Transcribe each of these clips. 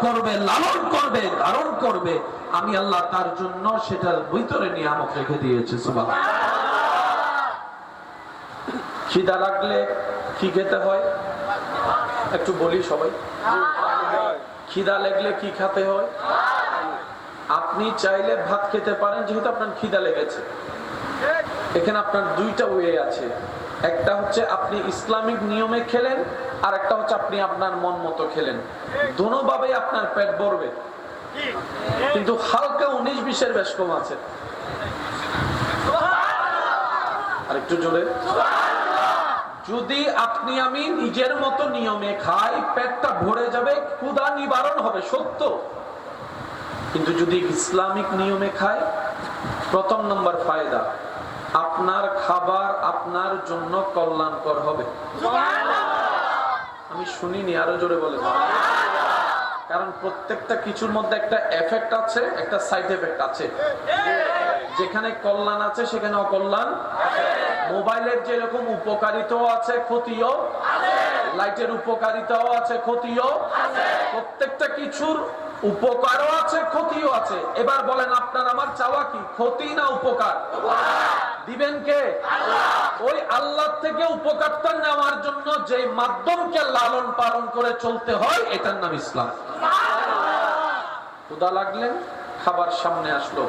করবে, লালন করবে, ধারণ করবে, আমি আল্লাহ তার জন্য সেটার ভিতরে নিয়ামত রেখে দিয়েছি। সুবহানাল্লাহ। খিদা লাগলে কি খেতে হয় একটু বলি সবাই। খিদা লাগলে কি খেতে হয়? আপনি চাইলে ভাত খেতে পারেন, যেহেতু আপনার খিদা লেগেছে। এখানে আপনার দুইটা ওয়ে আছে, একটা হচ্ছে আপনি ইসলামিক নিয়মে খেলেন, আর একটা হচ্ছে আপনি আপনার মন মতো খেলেন। দোনোভাবেই আপনার পেট ভরবে, কিন্তু হালকা 19-20 বেশ কম আছে। আর একটু জোরে। যদি আপনি আমি নিজের মতো নিয়মে খাই, পেটটা ভরে যাবে, ক্ষুধা নিবারণ হবে সত্য, কিন্তু যদি ইসলামিক নিয়মে খায়, প্রথম নম্বর ফায়দা, আপনার খাবার আপনার জন্য কল্যাণকর হবে। আমি শুনিনি, আরো জোরে বলে। কারণ প্রত্যেকটা কিছুর মধ্যে একটা এফেক্ট আছে, একটা সাইড এফেক্ট আছে। যেখানে কল্যাণ আছে সেখানে অকল্যাণ। মোবাইলের যেরকম উপকারিতাও আছে, ক্ষতিও। লাইটের উপকারিতাও আছে, ক্ষতিও। প্রত্যেকটা কিছুর উপকারও আছে, ক্ষতিও আছে। এবার বলেন আপনার আমার চাওয়া কি, ক্ষতি না উপকার? দিবেন কে? ওই আল্লাহ থেকে উপকারটা নেওয়ার জন্য যে মাধ্যমকে লালন পালন করে চলতে হয়, এটার নাম ইসলাম। ক্ষুধা লাগলেন, খাবার সামনে আসলো,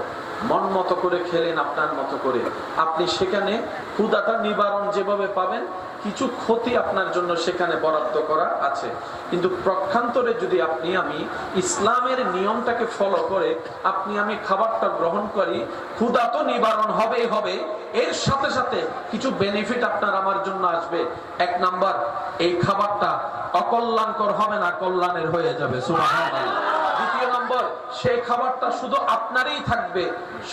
মন মতো করে খেলেন, আপনার মতো করে। আপনি সেখানে ক্ষুধাটা নিবারণ যেভাবে পাবেন, কিছু ক্ষতি আপনার জন্য সেখানে বরাদ্দ করা আছে। কিন্তু প্রক্ষান্তরে যদি আপনি আমি ইসলামের নিয়মটাকে ফলো করে আপনি আমি খাবারটা গ্রহণ করি, ক্ষুধা তো নিবারণ হবেই হবে, এর সাথে সাথে কিছু বেনিফিট আপনার আমার জন্য আসবে। এক নাম্বার, এই খাবারটা অকল্যাণকর হবে না, কল্যাণের হয়ে যাবে। সুবহানাল্লাহ। দ্বিতীয় নম্বর, সেই খাবারটা শুধু আপনারই থাকবে,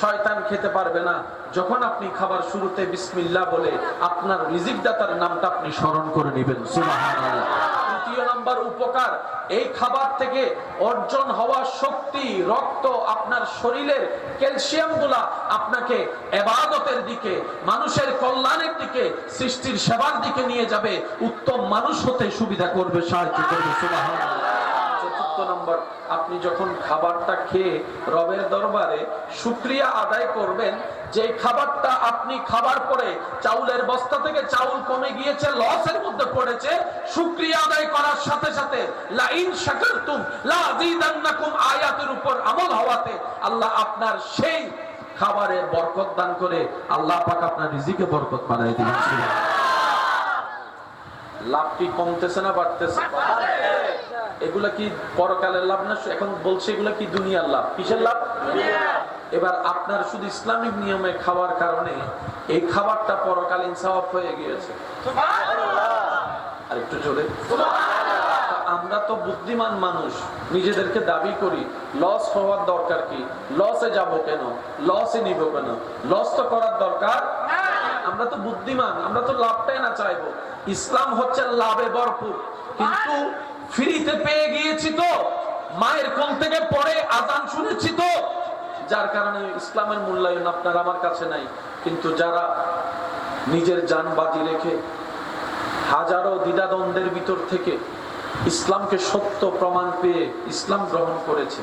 শয়তান খেতে পারবে না। যখন আপনি খাবার শুরুতে বিসমিল্লাহ বলে আপনার রিজিক দাতার নামটা আপনি স্মরণ করে নেবেন। সুবহানাল্লাহ। তৃতীয় নম্বর উপকার, এই খাবার থেকে অর্জন হওয়া শক্তি, রক্ত, আপনার শরীরের ক্যালসিয়াম গুলা আপনাকে ইবাদতের দিকে, মানুষের কল্যাণের দিকে, সৃষ্টির সেবার দিকে নিয়ে যাবে, উত্তম মানুষ হতে সুবিধা করবে, সাহায্য করবে। সুবহানাল্লাহ। নম্বর, আপনি যখন খাবারটা খেয়ে রবের দরবারে শুকরিয়া আদায় করবেন, যে খাবারটা আপনি খাবার পরে চাউলের বস্তা থেকে চাউল কমে গিয়েছে, লসের মধ্যে পড়েছে, শুকরিয়া আদায় করার সাথে সাথে লা ইন শাকারতুম লা আযীদান্নাকুম আয়াতের উপর আমল হওয়াতে আল্লাহ আপনার সেই খাবারে বরকত দান করে আল্লাহ পাক আপনার রিজিকে বরকত বাড়ায় দিবেন। লাভ কি কমতেছে না বাড়তেছে? এগুলা কি পরকালের লাভ না? এখন বলছে এগুলা কি দুনিয়ার লাভ। কিসের লাভ? এবার আপনার শুধু ইসলামিক নিয়মে খাওয়ার কারণে এই খাবারটা পরকালীন সওয়াব হয়ে গিয়েছে। আর একটু জোরে। আমরা তো বুদ্ধিমান মানুষ, নিজেদেরকে দাবি করি লস হওয়ার দরকার কি, লসে যাব কেন, লসে নিব কেন, লস তো করার দরকার। আমরা তো বুদ্ধিমান, আমরা তো লাভটাই না চাইবো। ইসলাম হচ্ছে লাভে ভরপুর, কিন্তু ফ্রিতে পেয়ে গিয়েছি তো, মায়ের কোল থেকে পরে আজান শুনেছি তো, যার কারণে ইসলামের মূল্যায়ন আপনার আমার কাছে নাই। কিন্তু যারা নিজের জান বাজি রেখে হাজারো দ্বিধাদ্বন্দ্বের ভিতর থেকে ইসলামকে সত্য প্রমাণ পেয়ে ইসলাম গ্রহণ করেছে,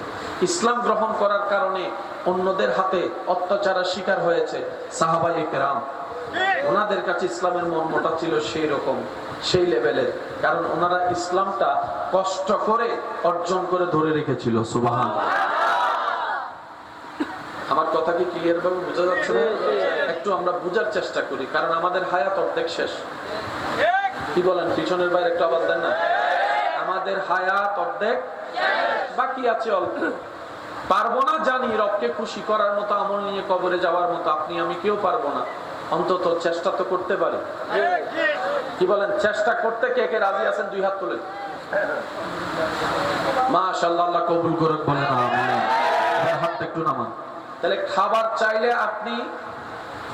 ইসলাম গ্রহণ করার কারণে অন্যদের হাতে অত্যাচারের শিকার হয়েছে সাহাবায়ে কেরাম, ওনাদের কাছে ইসলামের মর্মটা ছিল সেই রকম, সেই লেভেলের। কারণ ওনারা ইসলামটা কষ্ট করে অর্জন করে ধরে রেখেছিল। সুবহানাল্লাহ। আমার কথা কি ক্লিয়ার ভাবে বোঝা যাচ্ছে না? একটু আমরা বোঝার চেষ্টা করি, কারণ আমাদের হায়াত অর্ধেক শেষ। কি বলেন? পিছনের বাইরে একটু আওয়াজ দেন না। আমাদের হায়াত অর্ধেক, বাকি আছে অল্প। পারবো না জানি, রবকে খুশি করার মতো আমল নিয়ে কবরে যাওয়ার মতো আপনি আমি কেউ পারবো না, অন্তত চেষ্টা তো করতে পারি। কি বলেন? চেষ্টা করতে কে কে রাজি আছেন? দুই হাত তুলেন। মাশাআল্লাহ, আল্লাহ কবুল করুক। বলেন আমিন। হাতটা একটু নামান। তাহলে খাবার চাইলে আপনি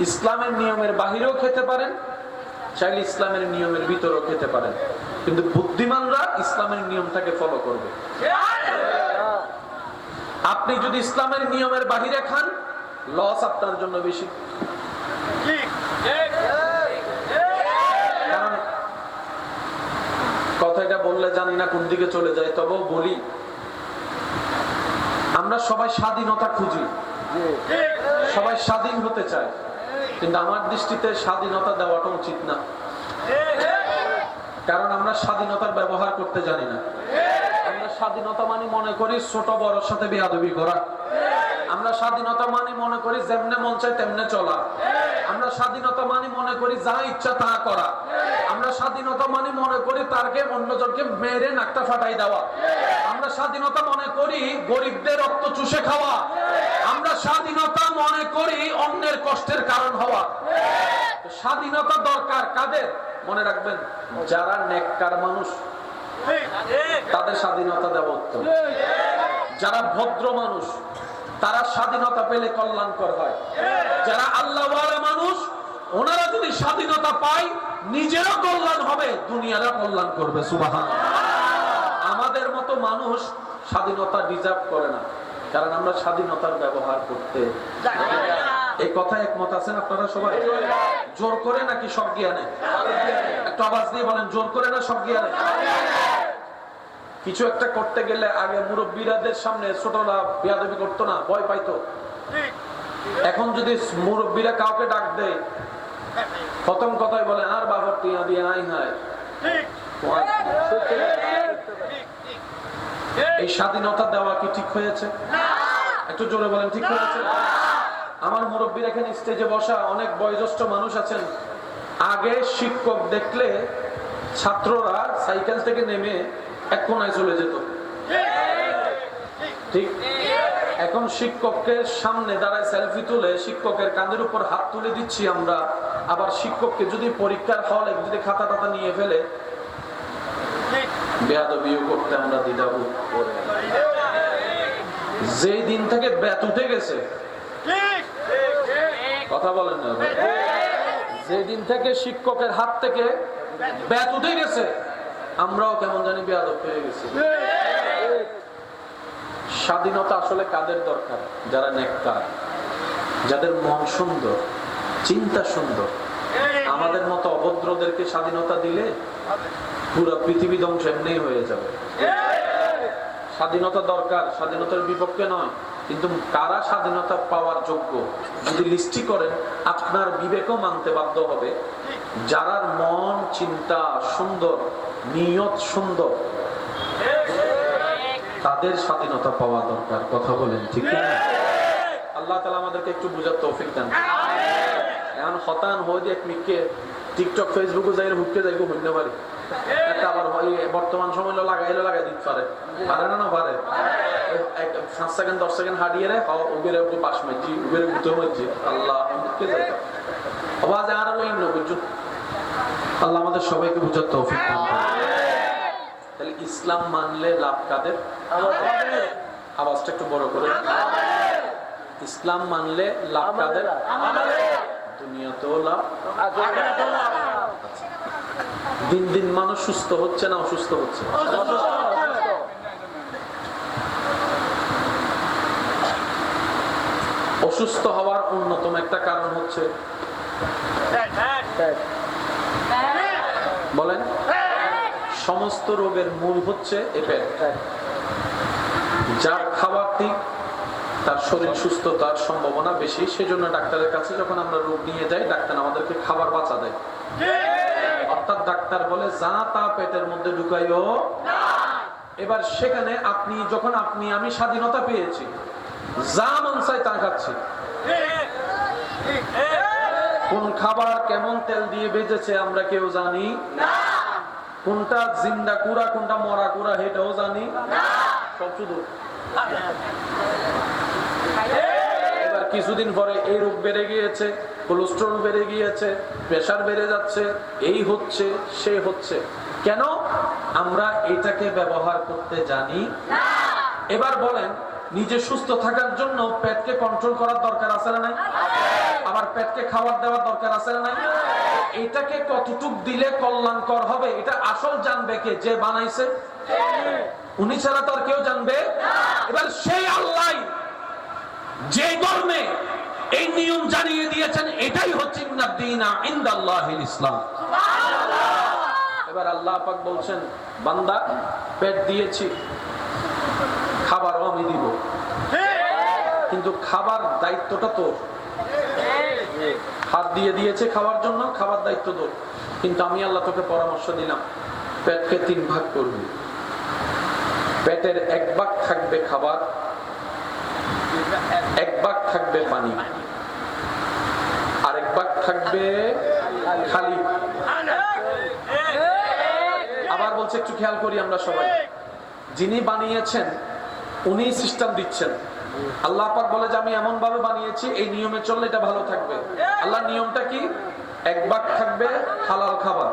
ইসলামের নিয়মের বাহিরেও খেতে পারেন, চাইলে ইসলামের নিয়মের ভিতরেও খেতে পারেন, কিন্তু বুদ্ধিমানরা ইসলামের নিয়মটাকে ফলো করবে। আপনি যদি ইসলামের নিয়মের বাহিরে খান, লস আপনার জন্য বেশি। কারণ কথাটা বললে জানি না কোন দিকে চলে যায়, তবেও বলি, আমরা সবাই স্বাধীনতা খুঁজি, সবাই স্বাধীন হতে চায়, কিন্তু আমার দৃষ্টিতে স্বাধীনতা দেওয়াটা উচিত না, কারণ আমরা স্বাধীনতার ব্যবহার করতে জানি না। আমরা স্বাধীনতা মানে মনে করি ছোট বড়র সাথে বেয়াদবি করা, আমরা স্বাধীনতা মানে মনে করি যেমনে মন চায় তেমনে চলা, আমরা স্বাধীনতা মানে মনে করি যা ইচ্ছা তা করা, আমরা স্বাধীনতা মানে মনে করি তারকে অন্যজনকে মেরে নাকটা ফাটাই দেওয়া, আমরা স্বাধীনতা মনে করি গরিবদের রক্ত চুষে খাওয়া, আমরা স্বাধীনতা মনে করি অন্যের কষ্টের কারণ হওয়া। স্বাধীনতা দরকার কাদের? মনে রাখবেন, যারা নেককার মানুষ তাদের স্বাধীনতা দেওয়া উত্তম। যারা ভদ্র মানুষ তারা স্বাধীনতা পেলে কল্যাণকর হয়। যারা আল্লাহওয়ালা মানুষ ওনারা যদি স্বাধীনতা পায় নিজেরও কল্যাণ হবে, দুনিয়ারও কল্যাণ করবে। সুবহানাল্লাহ। আমাদের মতো মানুষ স্বাধীনতা ডিজার্ভ করে না, কারণ আমরা স্বাধীনতার ব্যবহার করতে এই কথা একমত আছেন আপনারা সবাই? জোর করে নাকি সব জ্ঞানে? একটু আওয়াজ দিয়ে বলেন, জোর করে না সব জ্ঞানে? কিছু একটা করতে গেলে আগে মুরব্বীরাদের সামনে ছোটরা বেয়াদবি করতো না, ভয় পাইতো। এখন যদি মুরব্বীরা কাউকে ডাক দেয়, প্রথম কথাই বলে আর বাবার টিয়া দিয়ে আই হায়। এই স্বাধীনতা দেওয়া কি ঠিক হয়েছে? একটু জোরে বলেন, ঠিক হয়েছে? আমার মুরব্বীর এখানে স্টেজে বসা অনেক বয়োজ্যেষ্ঠ মানুষ আছেন, আগে শিক্ষক দেখলে ছাত্ররা সাইকেল থেকে নেমে এক কোনায় চলে যেত, ঠিক? এখন শিক্ষককে সামনে দাঁড়ায় সেলফি তুলে শিক্ষকের কাঁধের উপর হাত তুলে দিচ্ছি আমরা। আবার শিক্ষককে যদি পরীক্ষার হলে যদি খাতা টাতা নিয়ে ফেলে বেয়াদবিও করতে আমরা দ্বিধাবোধ করি। যেই দিন থেকে বেত উঠে গেছে, কথা বলেন না, যেদিন থেকে শিক্ষকের হাত থেকে বেত উঠে গেছে আমরাও কেমন জানি বেয়াদব হয়ে গেছি। স্বাধীনতা আসলে কাদের দরকার? যারা নেককার, যাদের মন সুন্দর, চিন্তা সুন্দর। আমাদের মতো অভদ্রদেরকে স্বাধীনতা দিলে পুরো পৃথিবী ধ্বংস এমনি হয়ে যাবে। স্বাধীনতা দরকার, স্বাধীনতার বিপক্ষে নয়, কিন্তু কারা স্বাধীনতা পাওয়ার যোগ্য যদি লিস্টি করেন আপনার বিবেকও মানতে বাধ্য হবে। যারার মন চিন্তা সুন্দর, নিয়ত সুন্দর, তাদের স্বাধীনতা পাওয়া দরকার। কথা বলেন ঠিক না? আল্লাহ তাআলা আমাদেরকে একটু বুঝার তৌফিক দেন। এখন হতান হয়ে দিয়ে মিকে টিকটক ফেসবুকে যাই হুটকে যাইবো হইতে পারি, একটা আবার বর্তমান সময় লাগাই দিতে পারে, পারে না? না পারে। 5 সেকেন্ড 10 সেকেন্ড হারিয়ে রে উবের একটু পাশ মারছি, উবের গুতো হচ্ছে আল্লাহ হুটকে যাই আওয়াজ আর ওই না বুঝছো। আল্লাহ আমাদের সবাইকে বুঝার তৌফিক দান করুন। তাহলে ইসলাম মানলে লাভ কাদের? আওয়াজটা একটু বড় করে। ইসলাম মানলে লাভ কাদের? দুনিয়াতেও লাভ, আখিরাতেও লাভ। দিন দিন মানুষ সুস্থ হচ্ছে না অসুস্থ হচ্ছে? অসুস্থ হওয়ার অন্যতম একটা কারণ হচ্ছে বলেন, সমস্ত রোগের মূল হচ্ছে পেট। যার খাবার ঠিক তার শরীর সুস্থতার সম্ভাবনা বেশি। সেজন্য ডাক্তারের কাছে যখন আমরা রোগ নিয়ে যাই, ডাক্তার আমাদেরকে খাবার বাঁচা দেয়। অর্থাৎ ডাক্তার বলে যা তা পেটের মধ্যে ঢুকাইও না। এবার সেখানে আমি স্বাধীনতা পেয়েছি, যা মন চাই তা খাচ্ছি। কোন খাবার কেমন তেল দিয়ে ভেজেছে আমরা কেউ জানি না, কোনটা জিন্দা কুড়া কোনটা মরা কুড়া সেটাও জানি না, সব শুধু। এবার কিছুদিন পরে এই রোগ বেড়ে গিয়েছে, কোলেস্টেরল বেড়ে গিয়েছে, প্রেসার বেড়ে যাচ্ছে, এই হচ্ছে সে হচ্ছে। কেন? আমরা এটাকে ব্যবহার করতে জানি না। এবার বলেন, নিজে সুস্থ থাকার জন্য পেটকে কন্ট্রোল করার দরকার আছে না নাই? আবার পেটকে খাবার দেওয়ার দরকার আছে না নাই? এটাকে কতটুক দিলে কল্যাণকর হবে এটা আসল জানবে কে? যে বানাইছে, উনি ছাড়া তো আর কেউ জানবে না। এবার সেই আল্লাহ যে ধর্মে এই নিয়ম জানিয়ে দিয়েছেন, এটাই হচ্ছে ইনদাল্লাহিল ইসলাম। এবার আল্লাহ পাক বলছেন, বান্দা পেট দিয়েছি, খাবারও আমি দিব। কিন্তু খাবার দায়িত্বটা তোর। হাত দিয়ে দিয়েছে খাওয়ার জন্য, খাবার দায়িত্ব তোর। কিন্তু আমি আল্লাহ তোকে পরামর্শ দিলাম, পেটকে 3 ভাগ করবি। পেটের 1 ভাগ থাকবে খাবার, 1 ভাগ থাকবে পানি, আর 1 ভাগ থাকবে খালি। আবার বলছে, একটু খেয়াল করি আমরা সবাই। যিনি বানিয়েছেন উনি সিস্টেম দিচ্ছেন। আল্লাহ পাক বলে যে আমি এমন ভাবে বানিয়েছি, এই নিয়মে চললে এটা ভালো থাকবে। আল্লাহ নিয়মটা কি? 1 ভাগ থাকবে হালাল খাবার,